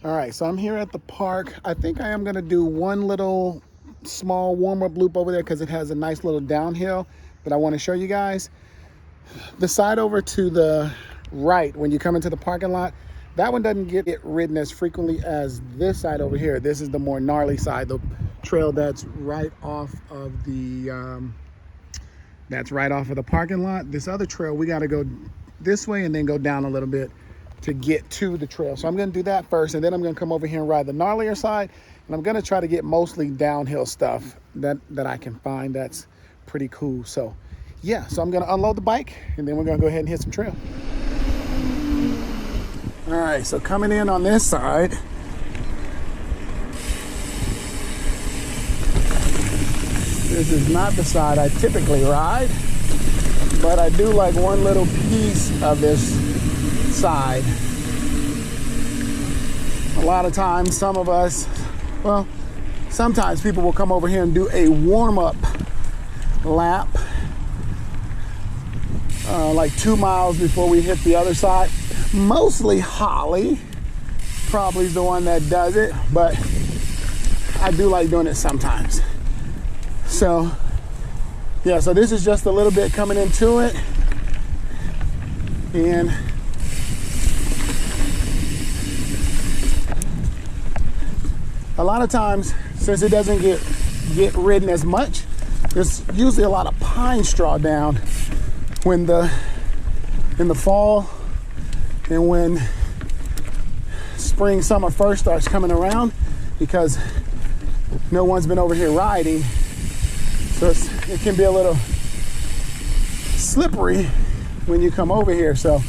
All right, so I'm here at the park. I think I am gonna do one little small warm-up loop over there because it has a nice little downhill that I want to show you guys. The side over to the right, when you come into the parking lot, that one doesn't get ridden as frequently as this side over here. This is the more gnarly side, the trail that's right off of the parking lot. This other trail, we got to go this way and then go down a little bit to get to the trail. So I'm going to do that first, and then I'm going to come over here and ride the gnarlier side, and I'm going to try to get mostly downhill stuff that I can find that's pretty cool. So yeah, so I'm going to unload the bike, and then we're going to go ahead and hit some trail. All right, so coming in on this side, this is not the side I typically ride, but I do like one little piece of this side. A lot of times, sometimes people will come over here and do a warm-up lap, like 2 miles before we hit the other side. Mostly Holly probably is the one that does it, but I do like doing it sometimes. So yeah, so this is just a little bit coming into it, and a lot of times, since it doesn't get ridden as much, there's usually a lot of pine straw down in the fall, and when spring, summer first starts coming around, because no one's been over here riding. So it can be a little slippery when you come over here. So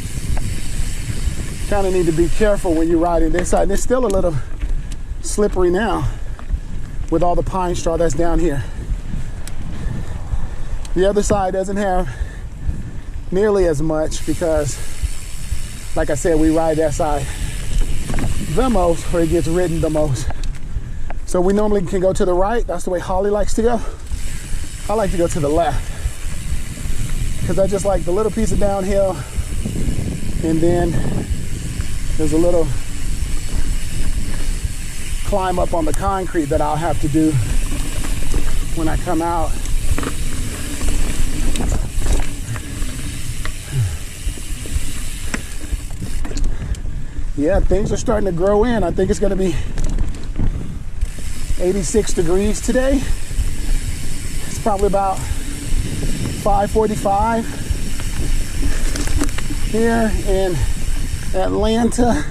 kind of need to be careful when you're riding this side. And it's still a little slippery now with all the pine straw that's down here. The other side doesn't have nearly as much because, like I said, we ride that side the most, where it gets ridden the most. So we normally can go to the right. That's the way Holly likes to go. I like to go to the left because I just like the little piece of downhill, and then there's a little climb up on the concrete that I'll have to do when I come out. Yeah, things are starting to grow in. I think it's going to be 86 degrees today. It's probably about 5:45 here in Atlanta.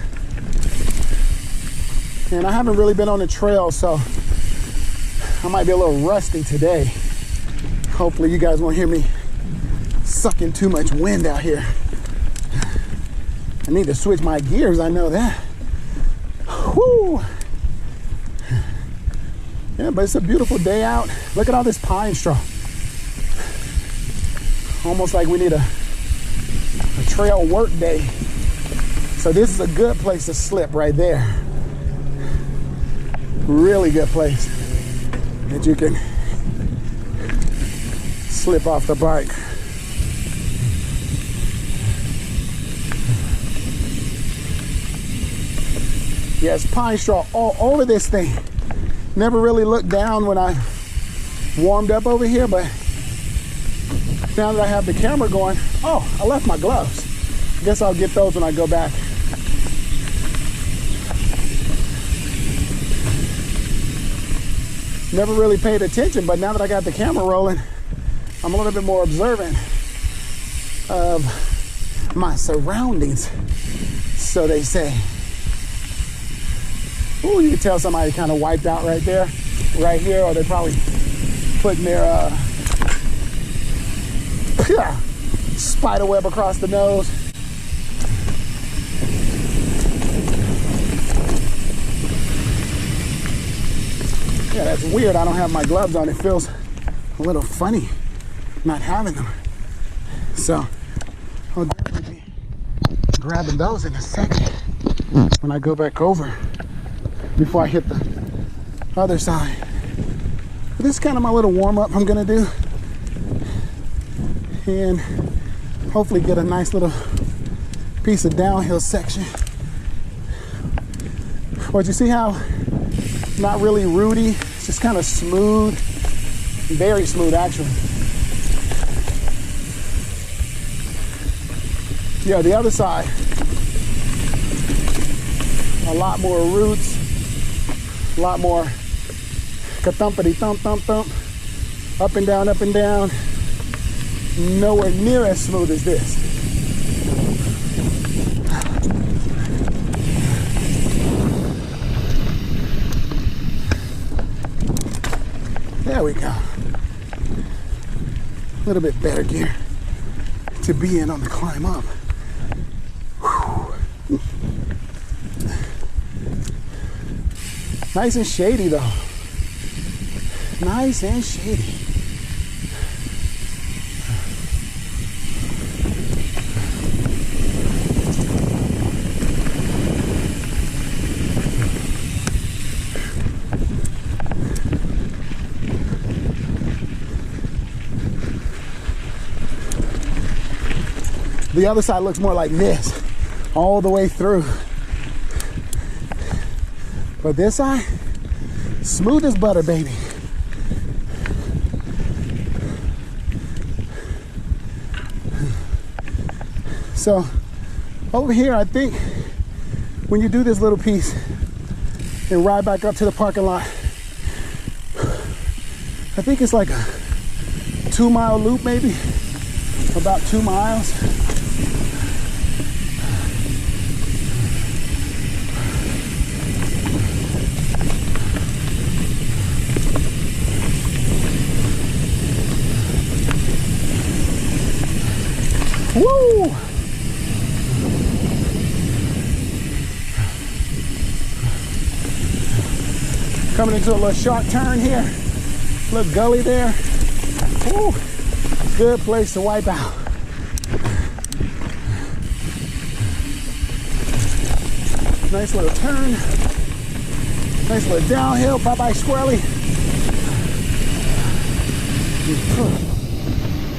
And I haven't really been on the trail, so I might be a little rusty today. Hopefully you guys won't hear me sucking too much wind out here. I need to switch my gears, I know that. Whoo! Yeah, but it's a beautiful day out. Look at all this pine straw. Almost like we need a trail work day. So this is a good place to slip right there. Really good place that you can slip off the bike. Yes, pine straw all over this thing. Never really looked down when I warmed up over here, but now that I have the camera going, oh, I left my gloves. I guess I'll get those when I go back. Never really paid attention, but now that I got the camera rolling, I'm a little bit more observant of my surroundings, so they say. Ooh, you can tell somebody kind of wiped out right there, right here, or they're probably putting their spider web across the nose. Yeah, that's weird. I don't have my gloves on. It feels a little funny not having them. So I'll definitely be grabbing those in a second when I go back over before I hit the other side. But this is kind of my little warm-up I'm gonna do, and hopefully get a nice little piece of downhill section. But you see how not really rooty, it's just kind of smooth, very smooth actually. Yeah, the other side, a lot more roots, a lot more ka-thumpity thump, thump, thump, up and down, up and down. Nowhere near as smooth as this. There we go. A little bit better gear to be in on the climb up. Whew. Nice and shady though. Nice and shady. The other side looks more like this, all the way through. But this side, smooth as butter, baby. So over here, I think when you do this little piece and ride back up to the parking lot, I think it's like a 2-mile loop, maybe about 2 miles. Woo! Coming into a little sharp turn here, little gully there. Woo! Good place to wipe out. Nice little turn. Nice little downhill. Bye-bye, squirrely.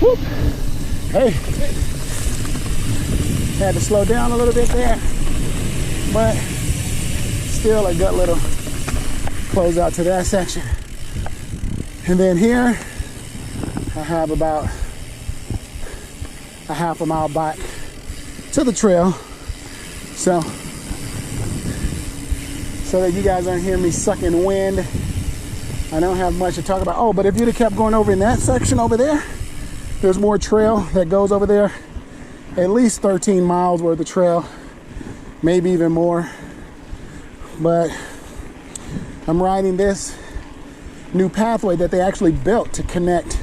Whoop! Hey. Had to slow down a little bit there, but still a good little close out to that section. And then here I have about a half a mile back to the trail, so that you guys aren't hearing me sucking wind. I don't have much to talk about. Oh, but if you'd have kept going over in that section over there, there's more trail that goes over there. At least 13 miles worth of trail, maybe even more. But I'm riding this new pathway that they actually built to connect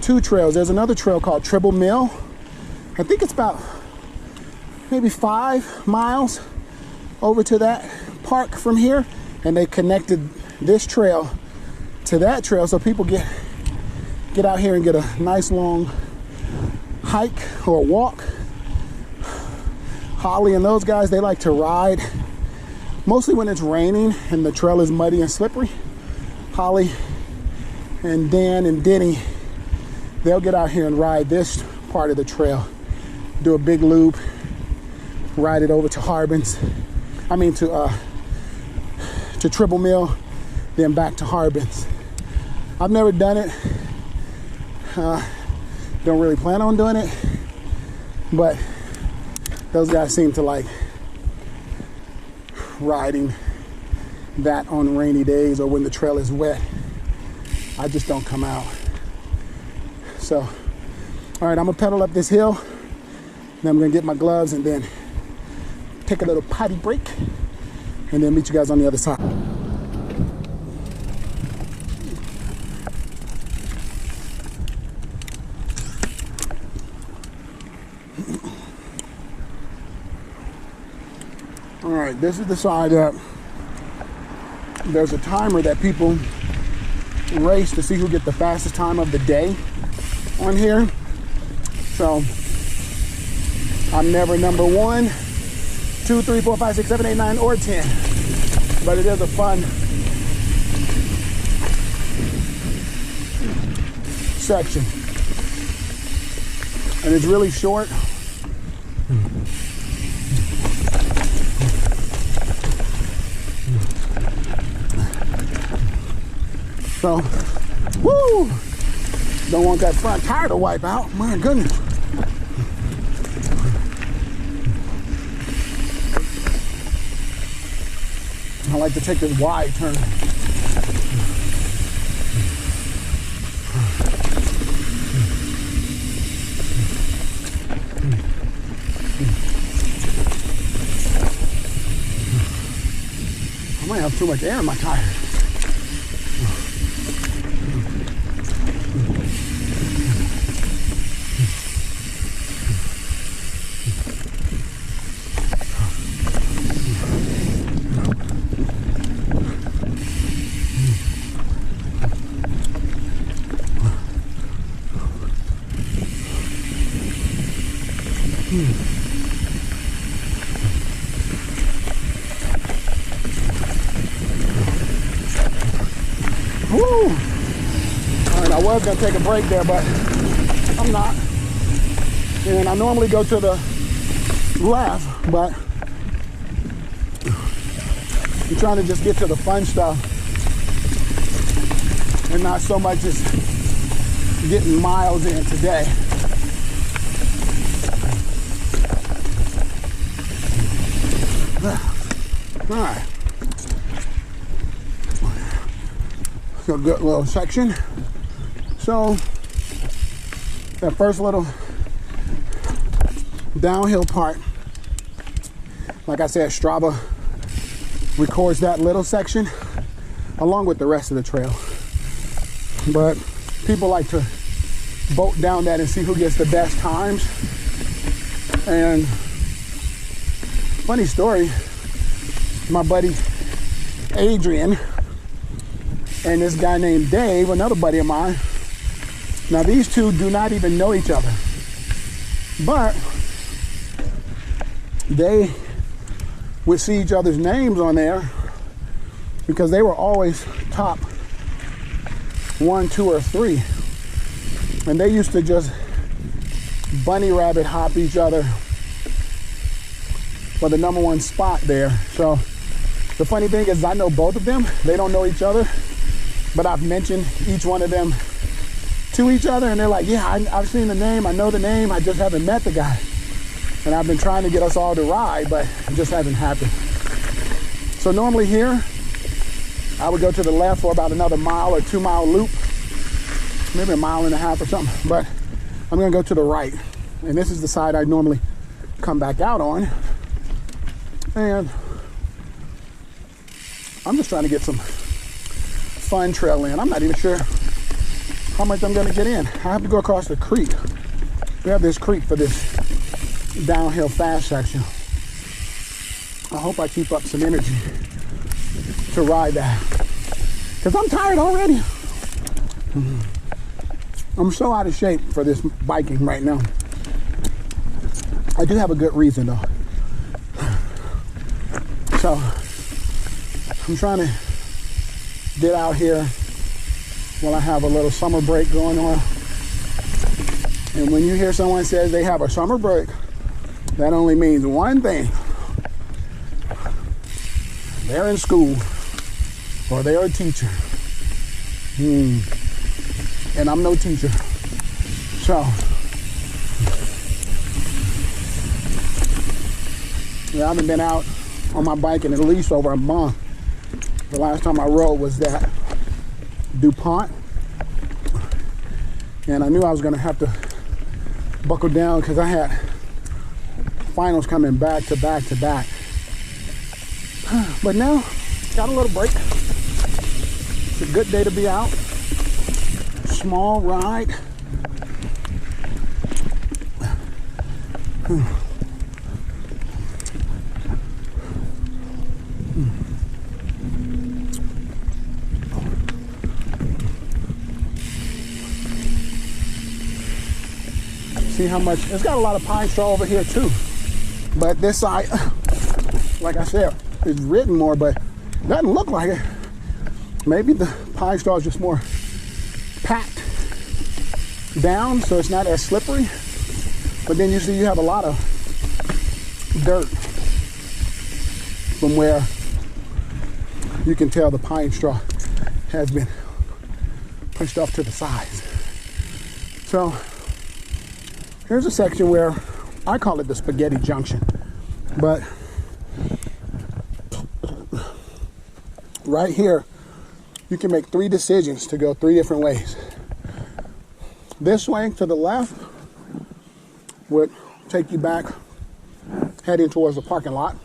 2 trails. There's another trail called Triple Mill. I think it's about maybe 5 miles over to that park from here, and they connected this trail to that trail so people get out here and get a nice long hike or walk. Holly and those guys, they like to ride mostly when it's raining and the trail is muddy and slippery. Holly and Dan and Denny, they'll get out here and ride this part of the trail, do a big loop, ride it over to HARBINS, to Triple Mill, then back to HARBINS. I've never done it. Don't really plan on doing it, but those guys seem to like riding that on rainy days or when the trail is wet. I just don't come out. So, all right, I'm gonna pedal up this hill, then I'm gonna get my gloves and then take a little potty break and then meet you guys on the other side. All right, this is the side that there's a timer that people race to see who get the fastest time of the day on here. So I'm never number 1, 2, 3, 4, 5, 6, 7, 8, 9, or 10. But it is a fun section. And it's really short. So, woo! Don't want that front tire to wipe out. My goodness. I like to take this wide turn. I might have too much air in my tire. Woo! All right, I was gonna take a break there, but I'm not. And I normally go to the left, but I'm trying to just get to the fun stuff and not so much just getting miles in today. All right. A good little section. So that first little downhill part, like I said, Strava records that little section along with the rest of the trail. But people like to boat down that and see who gets the best times. And funny story, my buddy Adrian and this guy named Dave, another buddy of mine. Now these two do not even know each other, but they would see each other's names on there because they were always top 1, 2, or 3. And they used to just bunny rabbit hop each other for the #1 spot there. So the funny thing is I know both of them. They don't know each other, but I've mentioned each one of them to each other, and they're like, yeah, I've seen the name, I know the name, I just haven't met the guy. And I've been trying to get us all to ride, but it just hasn't happened. So normally here, I would go to the left for about another mile or 2 mile loop, maybe a mile and a half or something, but I'm gonna go to the right. And this is the side I normally come back out on. And I'm just trying to get some fun trail in. I'm not even sure how much I'm gonna get in. I have to go across the creek. We have this creek for this downhill fast section. I hope I keep up some energy to ride that, because I'm tired already. I'm so out of shape for this biking right now. I do have a good reason though. So I'm trying to get out here while I have a little summer break going on. And when you hear someone says they have a summer break, that only means one thing. They're in school or they're a teacher. And I'm no teacher. So, yeah, I haven't been out on my bike in at least over a month. The last time I rode was that DuPont. And I knew I was gonna have to buckle down because I had finals coming back to back to back. But now, got a little break. It's a good day to be out. Small ride. See how much, it's got a lot of pine straw over here too. But this side, like I said, is ridden more, but it doesn't look like it. Maybe the pine straw is just more packed down, so it's not as slippery. But then you see you have a lot of dirt from where you can tell the pine straw has been pushed off to the sides. So here's a section where I call it the spaghetti junction, but right here you can make 3 decisions to go 3 different ways. This way to the left would take you back heading towards the parking lot.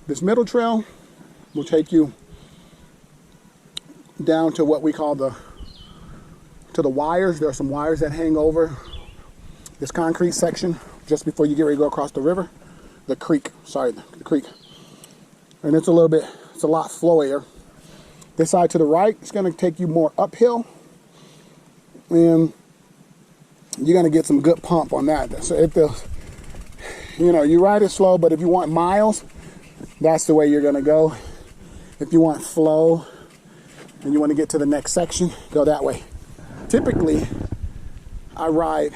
This middle trail will take you down to what we call the wires. There are some wires that hang over this concrete section just before you get ready to go across the river. The creek, sorry, the creek. And it's a lot flowier. This side to the right, it's gonna take you more uphill, and you're gonna get some good pump on that. So if you ride it slow, but if you want miles, that's the way you're gonna go. If you want flow and you want to get to the next section, go that way. Typically, I ride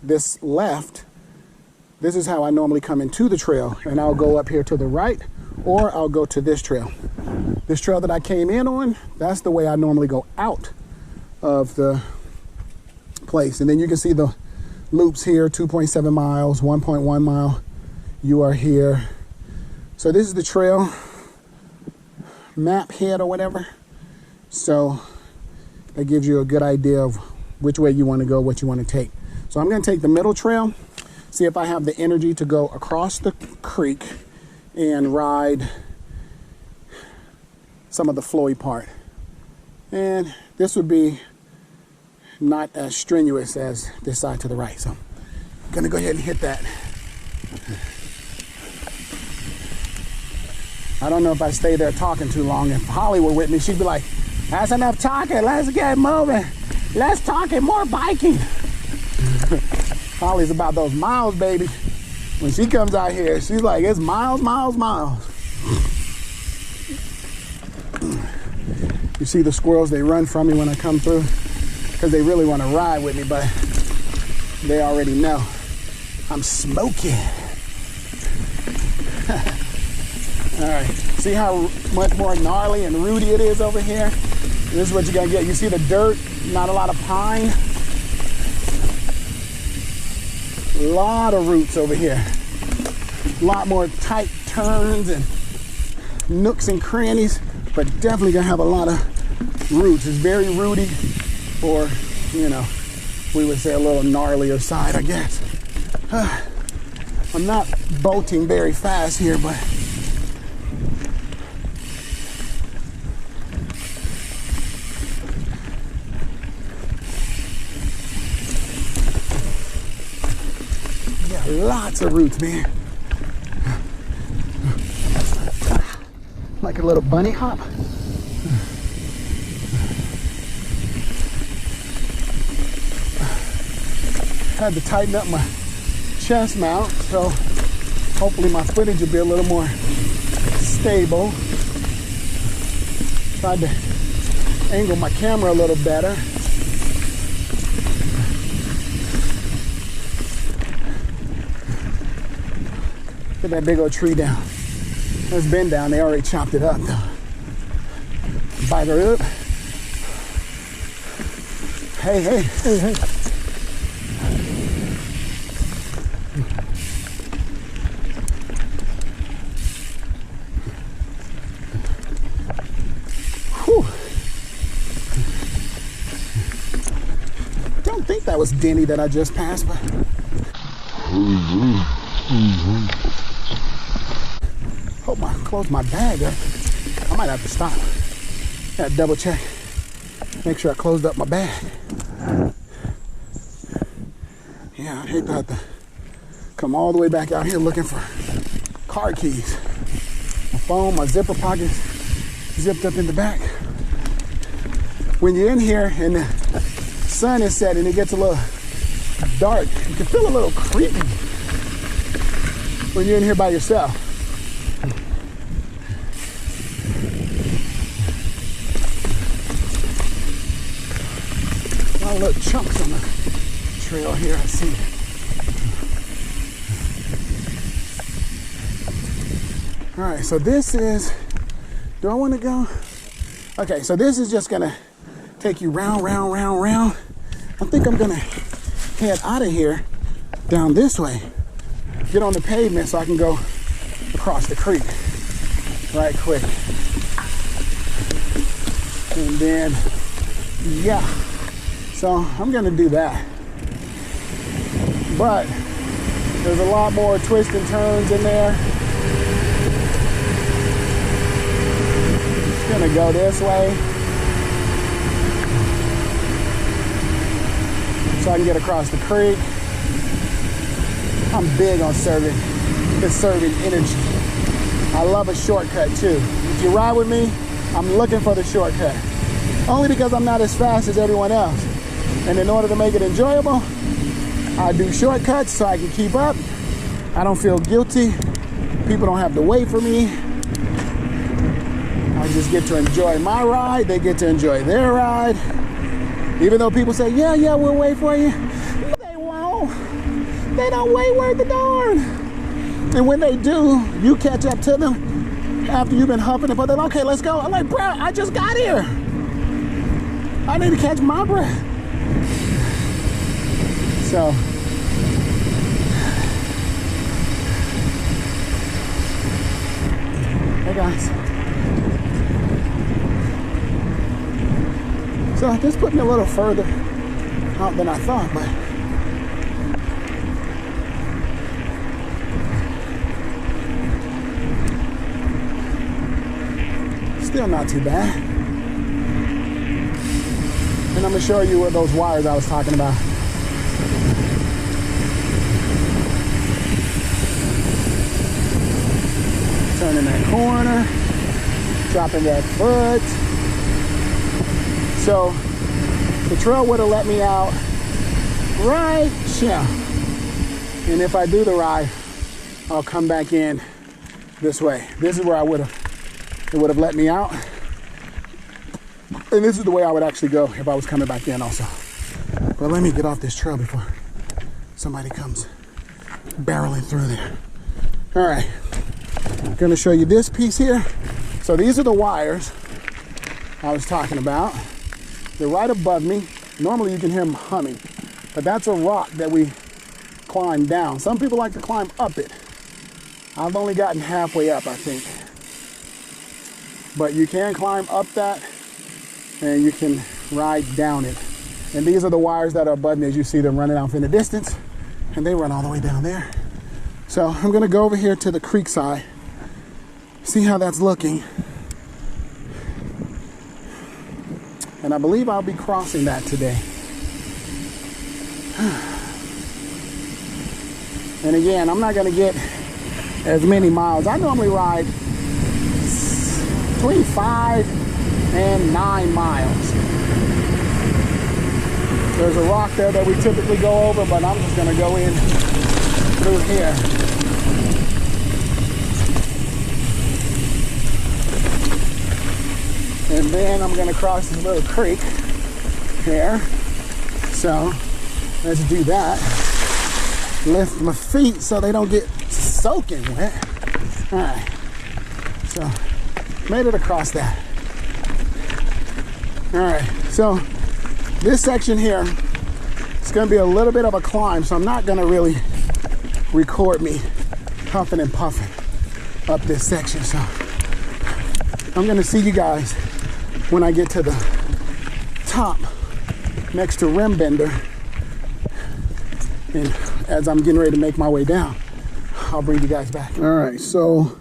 this left. This is how I normally come into the trail, and I'll go up here to the right, or I'll go to this trail. This trail that I came in on, that's the way I normally go out of the place. And then you can see the loops here, 2.7 miles, 1.1 mile. You are here. So this is the trail map head or whatever. So that gives you a good idea of which way you want to go, what you want to take. So I'm going to take the middle trail, see if I have the energy to go across the creek and ride some of the flowy part. And this would be not as strenuous as this side to the right. So I'm going to go ahead and hit that. I don't know if I stay there talking too long. If Holly were with me, she'd be like, that's enough talking, let's get moving. Let's talk and more biking. Holly's about those miles, baby. When she comes out here, she's like, it's miles, miles, miles. You see the squirrels, they run from me when I come through because they really want to ride with me, but they already know I'm smoking. All right, see how much more gnarly and rooty it is over here? This is what you're gonna get. You see the dirt, not a lot of pine. A lot of roots over here. A lot more tight turns and nooks and crannies, but definitely gonna have a lot of roots. It's very rooty, or, we would say a little gnarlier side, I guess. I'm not bolting very fast here, but lots of roots, man. Like a little bunny hop. Had to tighten up my chest mount, so hopefully my footage will be a little more stable. Tried to angle my camera a little better. Put that big old tree down. It's been down, they already chopped it up though. Bite her up. Hey, hey, hey, hey. Whew. Don't think that was Denny that I just passed by. Hope I closed my bag up. I might have to stop. Gotta double check. Make sure I closed up my bag. Yeah, I'd hate to have to come all the way back out here looking for car keys. My phone, my zipper pockets zipped up in the back. When you're in here and the sun is setting, it gets a little dark. You can feel a little creepy when you're in here by yourself. A lot of little chunks on the trail here, I see. All right, so this is, do I want to go? Okay, so this is just gonna take you round, round, round, round. I think I'm gonna head out of here down this way, get on the pavement so I can go across the creek right quick. And then, yeah, so I'm gonna do that. But there's a lot more twists and turns in there. Just gonna go this way so I can get across the creek. I'm big on conserving energy. I love a shortcut too. If you ride with me, I'm looking for the shortcut. Only because I'm not as fast as everyone else. And in order to make it enjoyable, I do shortcuts so I can keep up. I don't feel guilty. People don't have to wait for me. I just get to enjoy my ride. They get to enjoy their ride. Even though people say, yeah, we'll wait for you. They won't. They don't wait worth the darn. And when they do, you catch up to them after you've been huffing and puffing. Okay, let's go. I'm like, bro, I just got here. I need to catch my breath. So, hey guys. So this put me a little further out than I thought, but still not too bad. And I'm gonna show you where those wires I was talking about. Turning that corner, dropping that foot. So the trail would have let me out right here. And if I do the ride, I'll come back in this way. This is where it would have let me out. And this is the way I would actually go if I was coming back in also. But let me get off this trail before somebody comes barreling through there. All right, I'm gonna show you this piece here. So these are the wires I was talking about. They're right above me. Normally you can hear them humming, but that's a rock that we climb down. Some people like to climb up it. I've only gotten halfway up, I think. But you can climb up that and you can ride down it. And these are the wires that are above me as you see them running off in the distance, and they run all the way down there. So I'm gonna go over here to the creek side, see how that's looking. And I believe I'll be crossing that today. And again, I'm not gonna get as many miles. I normally ride between 5 and 9 miles. There's a rock there that we typically go over, but I'm just gonna go in through here. And then I'm gonna cross this little creek here. So let's do that. Lift my feet so they don't get soaking wet. All right, so made it across that. All right, so this section here, it's gonna be a little bit of a climb, so I'm not gonna really record me huffing and puffing up this section. So I'm gonna see you guys when I get to the top next to Rim Bender. And as I'm getting ready to make my way down, I'll bring you guys back. All right, so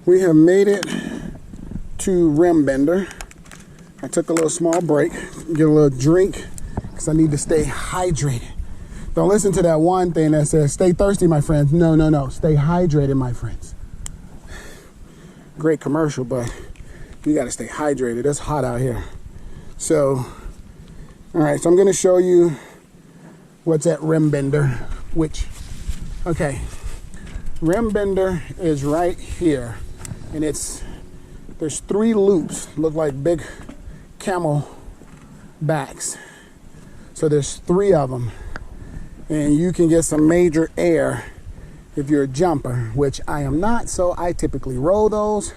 we have made it to Rim Bender. I took a little small break, get a little drink, because I need to stay hydrated. Don't listen to that one thing that says, stay thirsty, my friends. No, no, no, stay hydrated, my friends. Great commercial, but you gotta stay hydrated. It's hot out here. So, all right, so I'm gonna show you what's at Rim Bender, okay, Rim Bender is right here, and there's 3 loops, look like big camel backs. So there's 3 of them, and you can get some major air if you're a jumper, which I am not, so I typically roll those.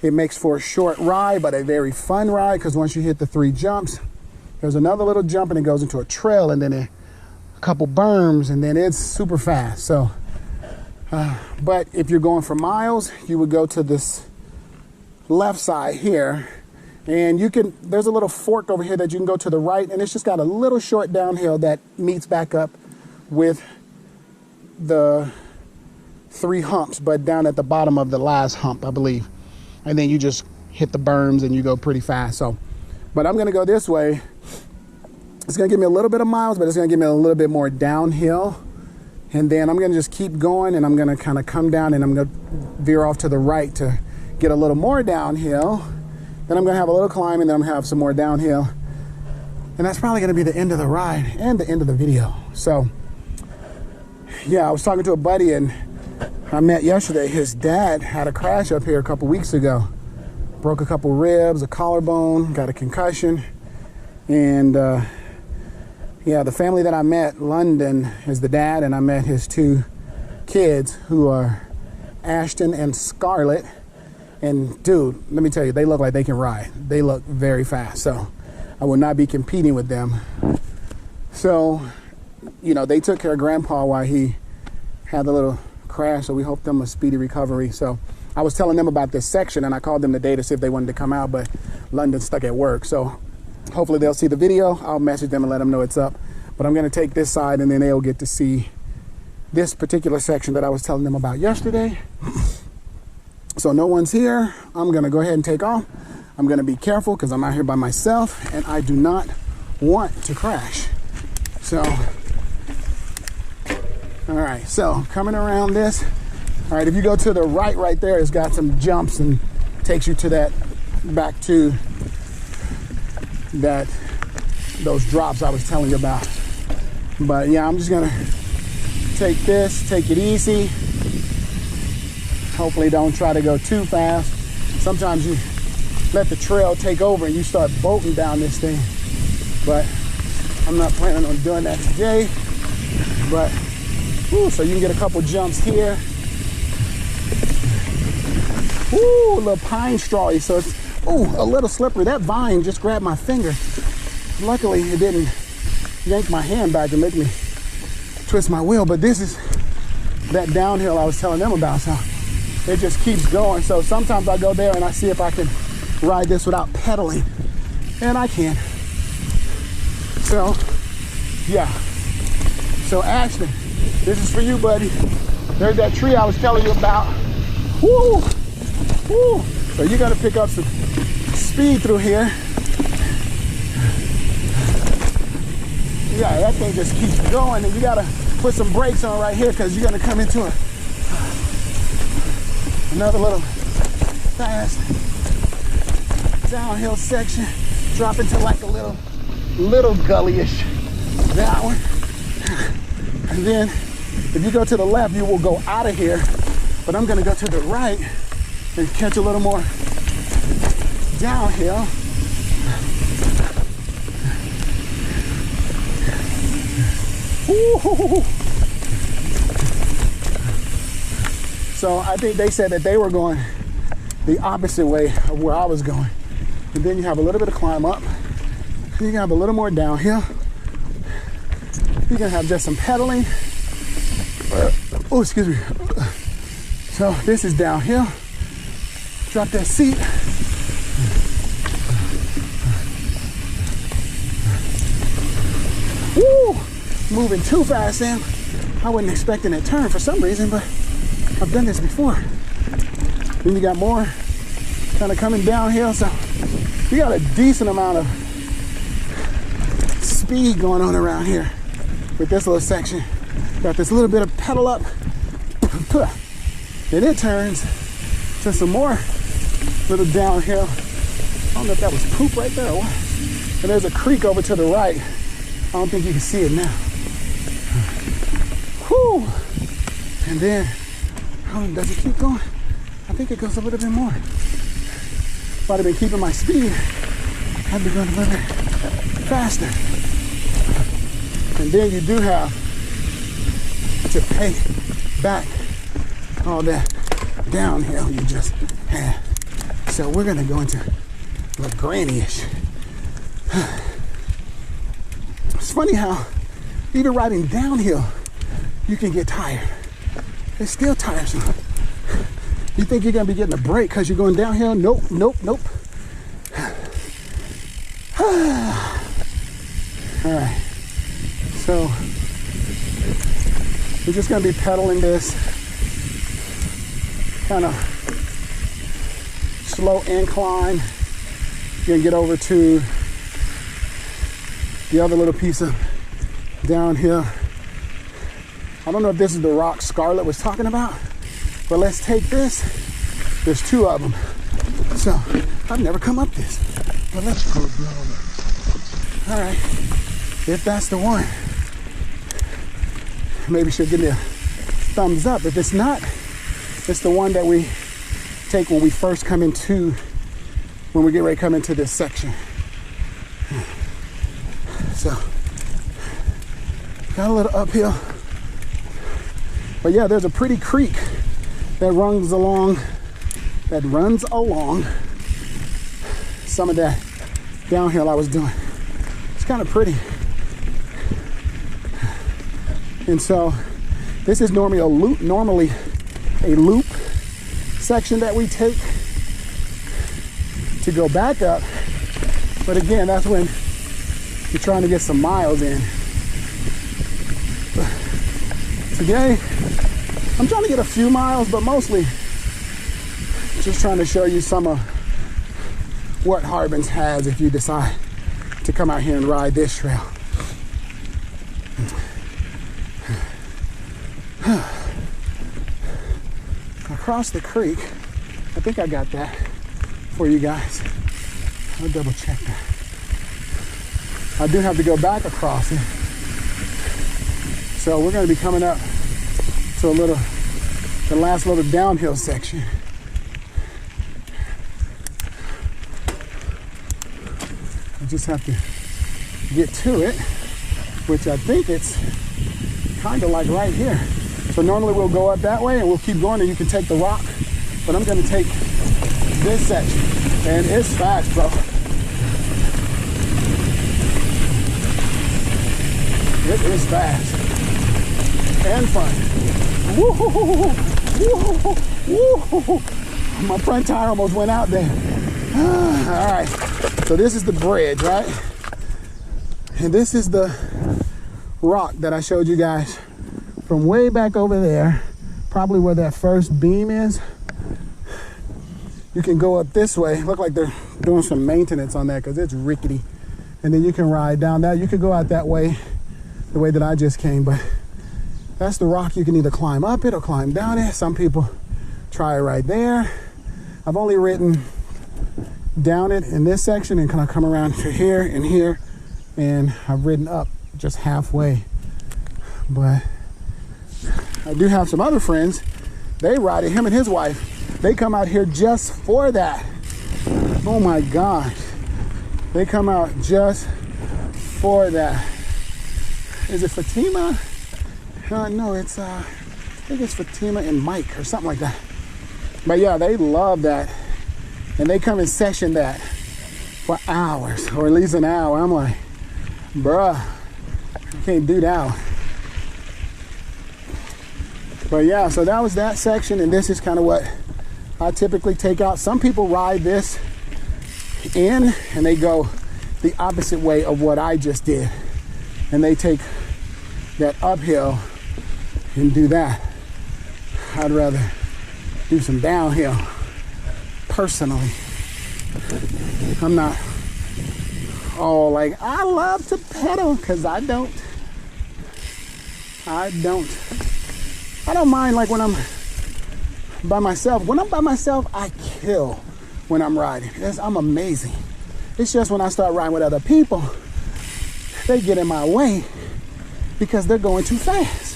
It makes for a short ride, but a very fun ride, because once you hit the 3 jumps, there's another little jump and it goes into a trail, and then a couple berms, and then it's super fast. So, but if you're going for miles, you would go to this left side here, and there's a little fork over here that you can go to the right, and it's just got a little short downhill that meets back up with the 3 humps, but down at the bottom of the last hump, I believe. And then you just hit the berms and you go pretty fast. So, but I'm gonna go this way. It's gonna give me a little bit of miles, but it's gonna give me a little bit more downhill. And then I'm gonna just keep going, and I'm gonna kind of come down, and I'm gonna veer off to the right to get a little more downhill. Then I'm gonna have a little climb, and then I'm gonna have some more downhill. And that's probably gonna be the end of the ride and the end of the video. So yeah, I was talking to a buddy, and I met yesterday. His dad had a crash up here a couple weeks ago. Broke a couple ribs, a collarbone, got a concussion. And yeah, the family that I met, London is the dad, and I met his 2 kids, who are Ashton and Scarlett. And dude, let me tell you, they look like they can ride. They look very fast. So I will not be competing with them. So, you know, they took care of Grandpa while he had the little crash, so we hope them a speedy recovery. So I was telling them about this section, and I called them today to see if they wanted to come out, but London's stuck at work. So hopefully they'll see the video. I'll message them and let them know it's up. But I'm gonna take this side, and then they'll get to see this particular section that I was telling them about yesterday. So no one's here. I'm gonna go ahead and take off. I'm gonna be careful, because I'm out here by myself, and I do not want to crash. So, all right, so coming around this. All right, if you go to the right there, it's got some jumps and takes you to that, back to those drops I was telling you about. But yeah, I'm just gonna take this, take it easy. Hopefully don't try to go too fast. Sometimes you let the trail take over and you start bolting down this thing. But I'm not planning on doing that today. But, so you can get a couple jumps here. Ooh, a little pine strawy, so it's, a little slippery. That vine just grabbed my finger. Luckily, it didn't yank my hand back and make me twist my wheel, but this is that downhill I was telling them about, so it just keeps going. So sometimes I go there and I see if I can ride this without pedaling, and I can. So, yeah. So Ashton, this is for you, buddy. There's that tree I was telling you about. Woo! Woo! So you gotta pick up some speed through here. Yeah, that thing just keeps going, and you gotta put some brakes on right here, because you're gonna come into another little fast downhill section, drop into like a little gully-ish downward. And then if you go to the left, you will go out of here, but I'm gonna go to the right and catch a little more downhill. Ooh. So I think they said that they were going the opposite way of where I was going. And then you have a little bit of climb up. You can have a little more downhill. You can have just some pedaling. Oh, excuse me. So this is downhill. Drop that seat. Woo! Moving too fast, Sam. I wasn't expecting that turn for some reason, but I've done this before. Then you got more kind of coming downhill, so you got a decent amount of speed going on around here with this little section. Got this little bit of pedal up, and it turns to some more little downhill. I don't know if that was poop right there or what. And there's a creek over to the right. I don't think you can see it now. Whew. And then, does it keep going? I think it goes a little bit more. If I'd have been keeping my speed, I'd be going a little bit faster. And then you do have to pay back all that downhill you just had. So we're gonna go into like granny-ish. It's funny how even riding downhill, you can get tired. It's still tiresome. You think you're gonna be getting a break because you're going downhill? Nope, nope, nope. All right, so we're just gonna be pedaling this kind of slow incline. You're gonna get over to the other little piece of downhill. I don't know if this is the rock Scarlett was talking about, but let's take this. There's two of them. So I've never come up this, but let's go down it. All right, if that's the one, maybe she'll give me a thumbs up. If it's not, it's the one that we take when we first come into, when we get ready to come into this section. So got a little uphill, but yeah, there's a pretty creek that runs along some of that downhill I was doing. It's kind of pretty. And so this is normally a loop section that we take to go back up. But again, that's when you're trying to get some miles in. Today, I'm trying to get a few miles, but mostly just trying to show you some of what Harbins has if you decide to come out here and ride this trail. Across the creek, I think I got that for you guys. I'll double check that. I do have to go back across it. So we're going to be coming up to the last little downhill section. I just have to get to it, which I think it's kind of like right here. So normally we'll go up that way and we'll keep going and you can take the rock, but I'm going to take this section and it's fast, bro. It is fast and fun. Woo-hoo-hoo-hoo. My front tire almost went out there. All right, so this is the bridge, right? And this is the rock that I showed you guys from way back over there, probably where that first beam is. You can go up this way. Look like they're doing some maintenance on that because it's rickety. And then you can ride down that. You could go out that way, the way that I just came, but that's the rock. You can either climb up it or climb down it. Some people try it right there. I've only ridden down it in this section and kind of come around to here and here, and I've ridden up just halfway. But I do have some other friends. They ride it, him and his wife. They come out here just for that. Oh my gosh. They come out just for that. Is it Fatima? No, it's I think it's Fatima and Mike or something like that. But yeah, they love that. And they come and session that for hours, or at least an hour. I'm like, bruh, you can't do that one. But yeah, so that was that section, and this is kind of what I typically take out. Some people ride this in and they go the opposite way of what I just did. And they take that uphill and do that. I'd rather do some downhill. Personally, I'm not all like, I love to pedal, because I don't mind like when I'm by myself. When I'm by myself, I kill when I'm riding. I'm amazing. It's just when I start riding with other people, they get in my way because they're going too fast.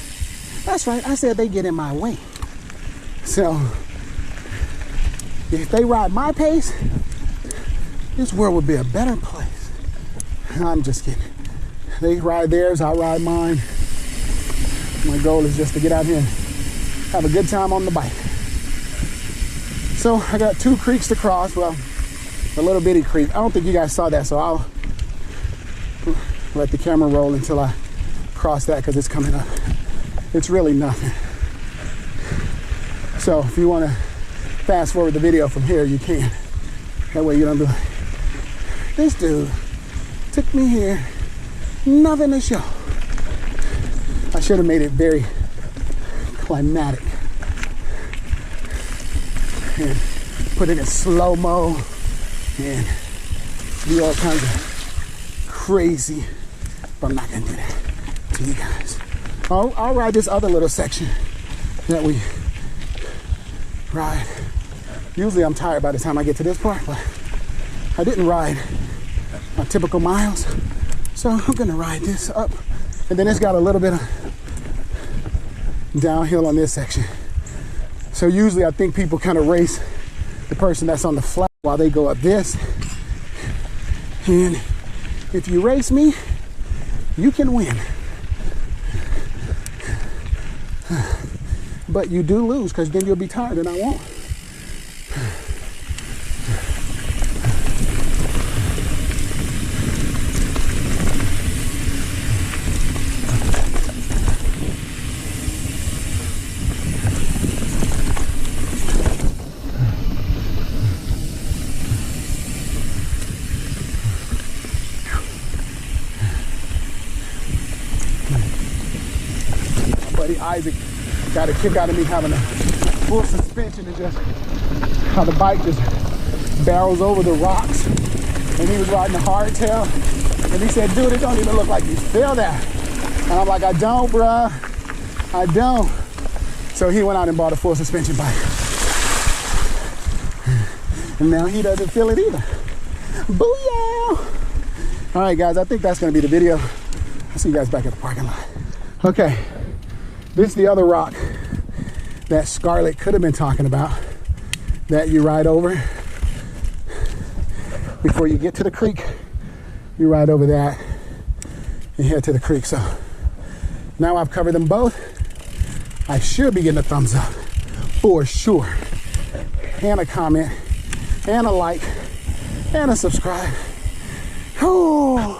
That's right, I said they get in my way. So if they ride my pace, this world would be a better place. I'm just kidding. They ride theirs, I ride mine. My goal is just to get out here and have a good time on the bike. So I got 2 creeks to cross. Well, a little bitty creek. I don't think you guys saw that, so I'll let the camera roll until I cross that because it's coming up. It's really nothing. So if you want to fast forward the video from here, you can. That way you don't be like, this dude took me here, nothing to show. I should have made it very climatic and put it in slow-mo and do all kinds of crazy, but I'm not gonna do that to you guys. I'll ride this other little section that we ride. Usually I'm tired by the time I get to this part, but I didn't ride my typical miles, so I'm gonna ride this up. And then it's got a little bit of downhill on this section. So usually I think people kind of race the person that's on the flat while they go up this. And if you race me, you can win. But you do lose because then you'll be tired and I won't. Isaac got a kick out of me having a full suspension and just how the bike just barrels over the rocks. And he was riding a hardtail and he said, dude, it don't even look like you feel that. And I'm like, I don't, bruh. I don't. So he went out and bought a full suspension bike. And now he doesn't feel it either. Booyah! All right, guys, I think that's gonna be the video. I'll see you guys back at the parking lot. Okay. This is the other rock that Scarlett could have been talking about that you ride over before you get to the creek. You ride over that and head to the creek. So now I've covered them both. I should be getting a thumbs up for sure, and a comment, and a like, and a subscribe. Oh.